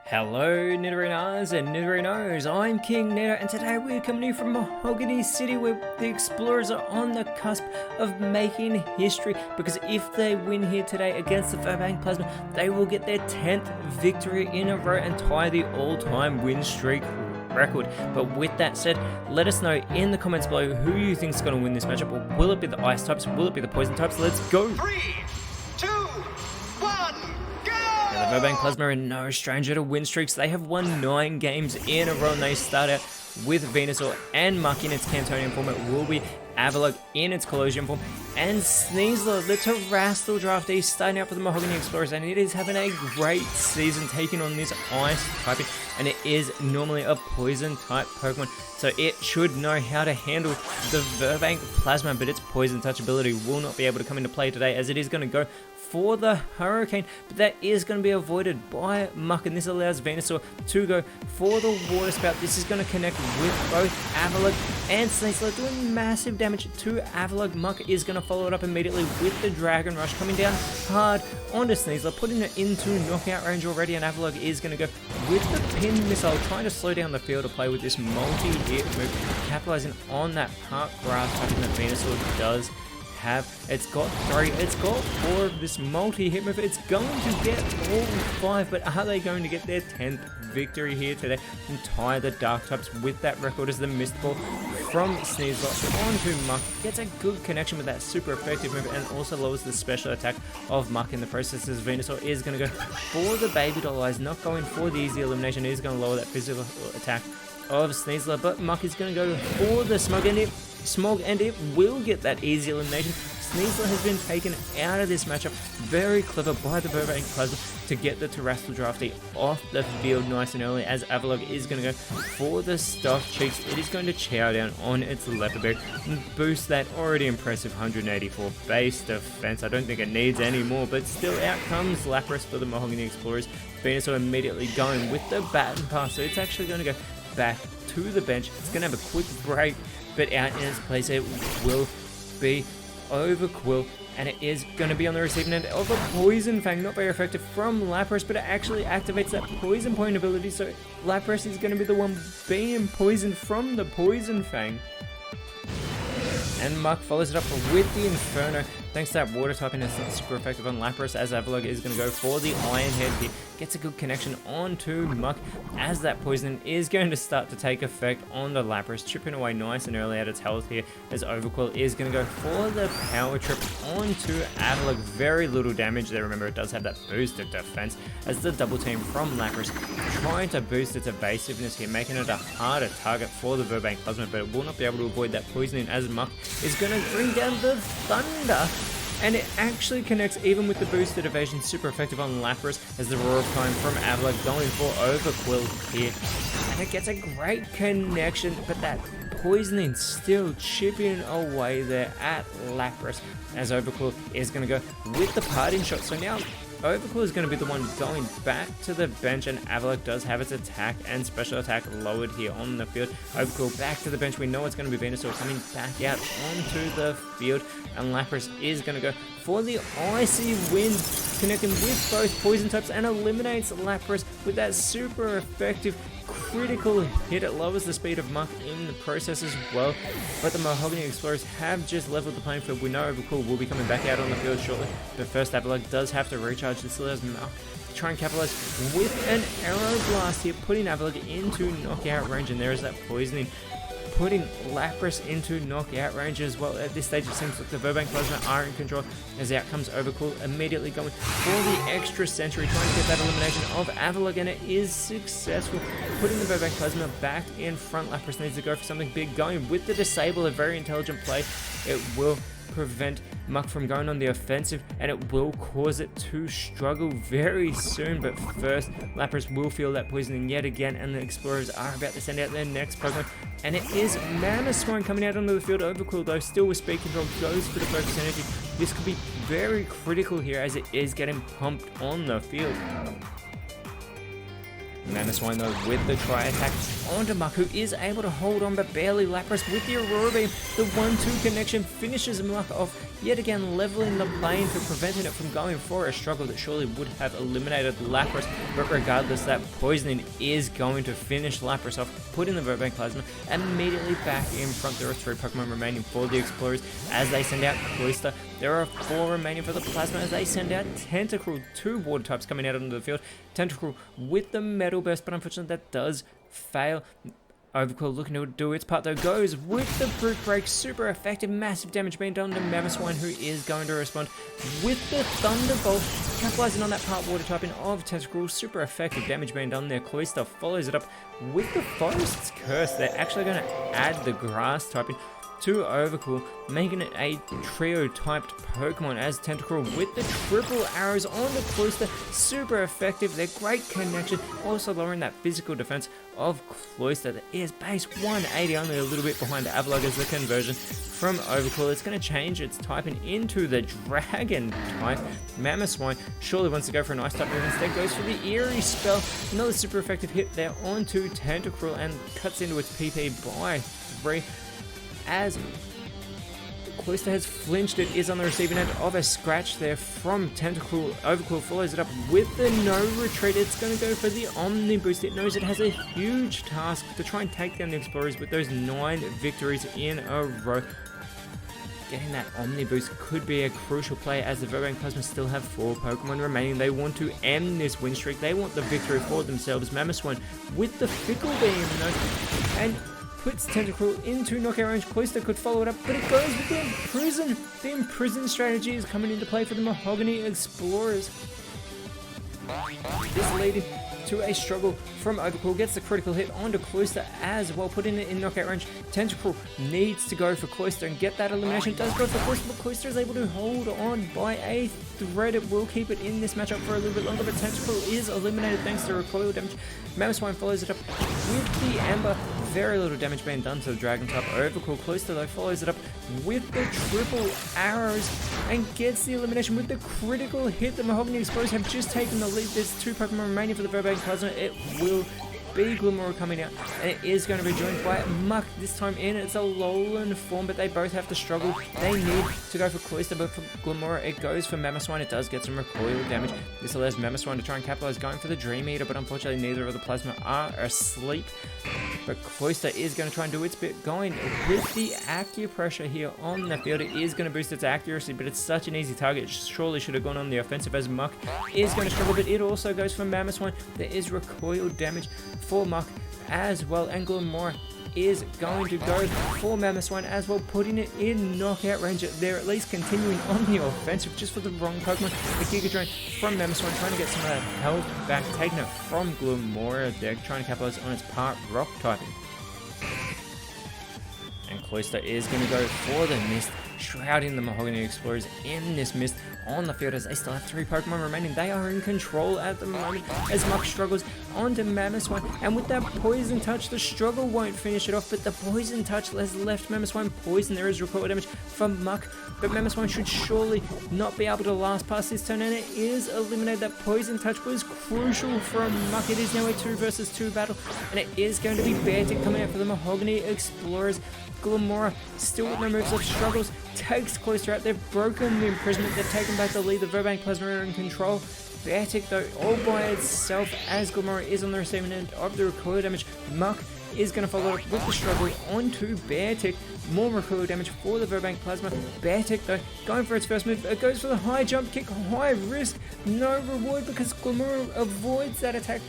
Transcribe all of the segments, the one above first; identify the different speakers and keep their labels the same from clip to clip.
Speaker 1: Hello Nidorinas and Nidorinos, I'm KingNido and today we're coming to you from Mahogany City where the explorers are on the cusp of making history, because if they win here today against the Burbank Plasma, they will get their 10th victory in a row and tie the all-time win streak record. But with that said, let us know in the comments below who you think is going to win this matchup. Or will it be the ice types? Will it be the poison types? Let's go!
Speaker 2: 3, 2, 1, go!
Speaker 1: Now, the Burbank Plasma are no stranger to win streaks. They have won 9 games in a row, and they start out with Venusaur and Muck in its Cantonian form. It will be Avalok in its Colosseum form, and Sneasler, the Terrestrial draftee, starting out for the Mahogany Explorers, and it is having a great season taking on this ice typing, and it is normally a poison type Pokemon, so it should know how to handle the Burbank Plasma, but its poison touch ability will not be able to come into play today, as it is going to go for the Hurricane, but that is going to be avoided by Muck, and this allows Venusaur to go for the Water Spout. This is going to connect with both Avalok and Sneasler, doing massive damage to Avalok. Muck is going to follow it up immediately with the Dragon Rush, coming down hard onto Sneasler, putting it into knockout range already, and Avalok is going to go with the Pin Missile, trying to slow down the field of play with this multi-hit move, capitalizing on that Park Grass typing that Venusaur does have. It's got 4 of this multi-hit move. It's going to get all 5, but are they going to get their 10th victory here today and tie the Dark types with that record, as the Mist Ball from Sneasler onto Muck gets a good connection with that super effective move, and also lowers the special attack of Muck in the process, as Venusaur is going to go for the Baby Doll Eyes, not going for the easy elimination. It is going to lower that physical attack of Sneasler, but Muck is going to go for the Smog, and it will get that easy elimination. Sneasler has been taken out of this matchup. Very clever by the Burbank Plasma to get the Terrestrial draftee off the field nice and early, as Avalok is going to go for the Stuffed Cheeks. It is going to chow down on its Leopard Berry and boost that already impressive 184 base defense. I don't think it needs any more, but still, out comes Lapras for the Mahogany Explorers. Venusaur immediately going with the Baton Pass, so it's actually going to go back to the bench. It's going to have a quick break, but out in its place it will be Overquill, and it is going to be on the receiving end of a Poison Fang. Not very effective from Lapras, but it actually activates that Poison Point ability, so Lapras is going to be the one being poisoned from the Poison Fang. And Muck follows it up with the Inferno. Thanks to that water typing, it's not super effective on Lapras, as Avalok is going to go for the Iron Head here. Gets a good connection onto Muck, as that poisoning is going to start to take effect on the Lapras, chipping away nice and early at its health here, as Overquill is going to go for the Power Trip onto Avalok. Very little damage there. Remember, it does have that boosted defense, as the double team from Lapras trying to boost its evasiveness here, making it a harder target for the Burbank Plasma, but it will not be able to avoid that poisoning, as Muck is going to bring down the Thunder. And it actually connects even with the boosted evasion, super effective on Lapras, as the Roar of Time from Avalok going for Overquill here. And it gets a great connection, but that poisoning still chipping away there at Lapras, as Overquill is going to go with the Parting Shot. So now Overquill is going to be the one going back to the bench, and Avalok does have its attack and special attack lowered here on the field. Overquill back to the bench. We know it's going to be Venusaur coming back out onto the field, and Lapras is going to go for the Icy Wind, connecting with both poison types, and eliminates Lapras with that super effective critical hit. It lowers the speed of Muck in the process as well, but the Mahogany Explorers have just leveled the playing field. We know Overquill will be coming back out on the field shortly, but first Avalok does have to recharge. This allows Muck to try and capitalize with an Arrow Blast here, putting Avalok into knockout range, and there is that poisoning, putting Lapras into knockout range as well. At this stage, it seems like the Burbank Plasma are in control, as out comes Overquill, immediately going for the extra Sentry, trying to get that elimination of Avalok, and it is successful, putting the Burbank Plasma back in front. Lapras needs to go for something big, going with the Disable, a very intelligent play. It will prevent Muck from going on the offensive, and it will cause it to struggle very soon. But first, Lapras will feel that poisoning yet again, and the Explorers are about to send out their next Pokemon, and it is Mamoswine coming out onto the field. Overquill, though, still with speed control, goes for the focus energy. This could be very critical here, as it is getting pumped on the field. Mamoswine though with the tri-attack onto Muck, who is able to hold on but barely. Lapras with the Aurora Beam. The 1-2 connection finishes Muck off, yet again leveling the plane for preventing it from going for a struggle that surely would have eliminated Lapras. But regardless, that poisoning is going to finish Lapras off, putting the Virbank Plasma immediately back in front. There are 3 Pokemon remaining for the Explorers as they send out Cloyster. There are 4 remaining for the Plasma as they send out Tentacruel. 2 water types coming out onto the field. Tentacruel with the Metal Burst, but unfortunately that does fail. Overcoil looking to do its part though, goes with the Brute Break, super effective, massive damage being done to Mamoswine, who is going to respond with the Thunderbolt, capitalizing on that part water typing of Tentacruel, super effective damage being done there. Cloyster follows it up with the Forest's Curse. They're actually going to add the Grass typing to Overcool, making it a trio-typed Pokemon as Tentacruel with the triple arrows on the Cloyster, super effective, they're great connection, also lowering that physical defense of Cloyster. That is base 180, only a little bit behind Avalugg as the conversion from Overcool. It's going to change its typing into the Dragon type. Mamoswine surely wants to go for an Ice type, but instead goes for the Eerie spell. Another super effective hit there onto Tentacruel and cuts into its PP by 3. As Cloyster has flinched, it is on the receiving end of a scratch there from Tentacruel. Overcool follows it up with the no retreat. It's going to go for the Omni Boost. It knows it has a huge task to try and take down the Explorers with those 9 victories in a row. Getting that Omni Boost could be a crucial play as the Virbank Plasma still have 4 Pokemon remaining. They want to end this win streak. They want the victory for themselves. Mamoswine with the Fickle Beam, and puts Tentacruel into knockout range. Cloyster could follow it up, but it goes with the Imprison. The Imprison strategy is coming into play for the Mahogany Explorers. This leading to a struggle from Overcool, gets the critical hit onto Cloyster as well, putting it in knockout range. Tentacruel needs to go for Cloyster and get that elimination. It does go for Cloyster, but Cloyster is able to hold on by a thread. It will keep it in this matchup for a little bit longer, but Tentacruel is eliminated thanks to recoil damage. Mamoswine follows it up with the Amber. Very little damage being done to the Dragon type. Overcool. Cloyster though follows it up with the triple arrows and gets the elimination with the critical hit. The Mahogany Explorers have just taken the lead. There's 2 Pokemon remaining for the Virbank Plasma. It will be Glimmora coming out, and it is going to be joined by Muck this time in. It's a Alolan form, but they both have to struggle. They need to go for Cloyster, but for Glimmora, it goes for Mamoswine. It does get some recoil damage. This allows Mamoswine to try and capitalize, going for the Dream Eater, but unfortunately neither of the Plasma are asleep. But Cloyster is going to try and do its bit, going with the Acupressure here on the field. It is going to boost its accuracy, but it's such an easy target. It surely should have gone on the offensive as Muck is going to struggle, but it also goes for Mamoswine. There is recoil damage for Muck as well, and Glimmora is going to go for Mamoswine as well, putting it in knockout range. They're at least continuing on the offensive, just for the wrong Pokemon. The Giga Drain from Mamoswine, trying to get some of that health back, taking it from Glimmora. They're trying to capitalize on its part rock typing. And Cloyster is going to go for the Mist, shrouding the Mahogany Explorers in this mist on the field as they still have 3 Pokemon remaining. They are in control at the moment as Muck struggles onto Mamoswine, and with that Poison Touch, the struggle won't finish it off, but the Poison Touch has left Mamoswine poisoned. There is recoil damage from Muck, but Mamoswine should surely not be able to last past this turn, and it is eliminated. That Poison Touch was crucial from Muck. It is now a 2 versus 2 battle, and it is going to be Beartic coming out for the Mahogany Explorers. Glimmora, still with no moves of struggles, takes Cloyster out. They've broken the imprisonment. They've taken back the lead. The Virbank Plasma are in control. Beartic, though, all by itself as Glimmora is on the receiving end of the recoil damage. Muck is going to follow up with the struggle onto Beartic. More recoil damage for the Virbank Plasma. Beartic, though, going for its first move. It goes for the high jump kick, high risk, no reward because Glimmora avoids that attack.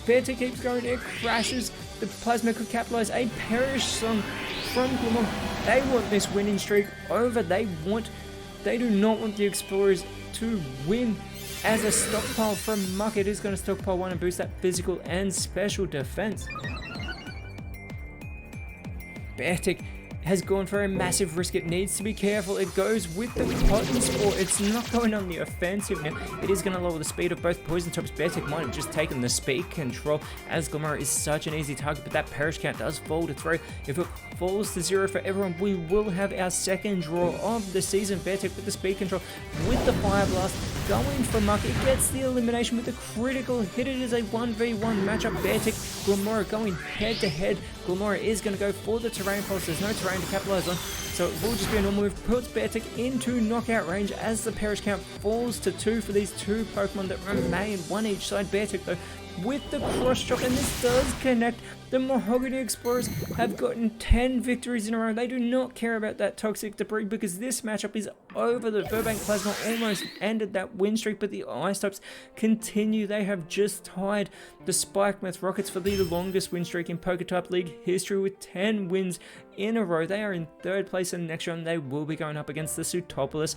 Speaker 1: Beartic keeps going, it crashes. The Plasma could capitalize. A Perish Song from Glimmora. They want this winning streak over. They do not want the Explorers to win. As a stockpile from Muck, it is going to stockpile 1 and boost that physical and special defense. Beartic has gone for a massive risk. It needs to be careful. It goes with the Cotton Spore. It's not going on the offensive now. It is going to lower the speed of both poison types. Beartic might have just taken the speed control as Glimmora is such an easy target, but that perish count does fall to 3. If it falls to 0 for everyone, we will have our second draw of the season. Beartic with the speed control, with the Fire Blast. going for Muck. It gets the elimination with a critical hit. It is a 1v1 matchup. Beartic, Glamora going head to head. Glamora is going to go for the Terrain Pulse. There's no terrain to capitalize on, so it will just be a normal move. Puts Beartic into knockout range as the perish count falls to 2 for these two Pokemon that remain, one each side. Beartic though with the cross chop, and this does connect. The Mahogany Explorers have gotten 10 victories in a row. They do not care about that toxic debris because this matchup is over. The Burbank Plasma almost ended that win streak, but the Ice types continue. They have just tied the Spike Myth Rockets for the longest win streak in PokeType League history with 10 wins in a row. They are in 3rd place, and next round they will be going up against the Sutopolis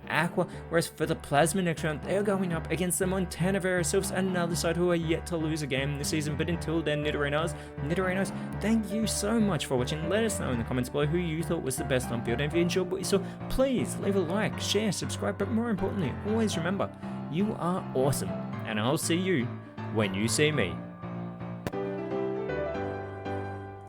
Speaker 1: Aqua, whereas for the Plasma next round, they are going up against the Montana Verasylphs, another side who are yet to lose a game this season. But until then, Nidorinos, thank you so much for watching. Let us know in the comments below who you thought was the best on field, and if you enjoyed what you saw, please leave a like, share, subscribe, but more importantly, always remember, you are awesome, and I'll see you when you see me.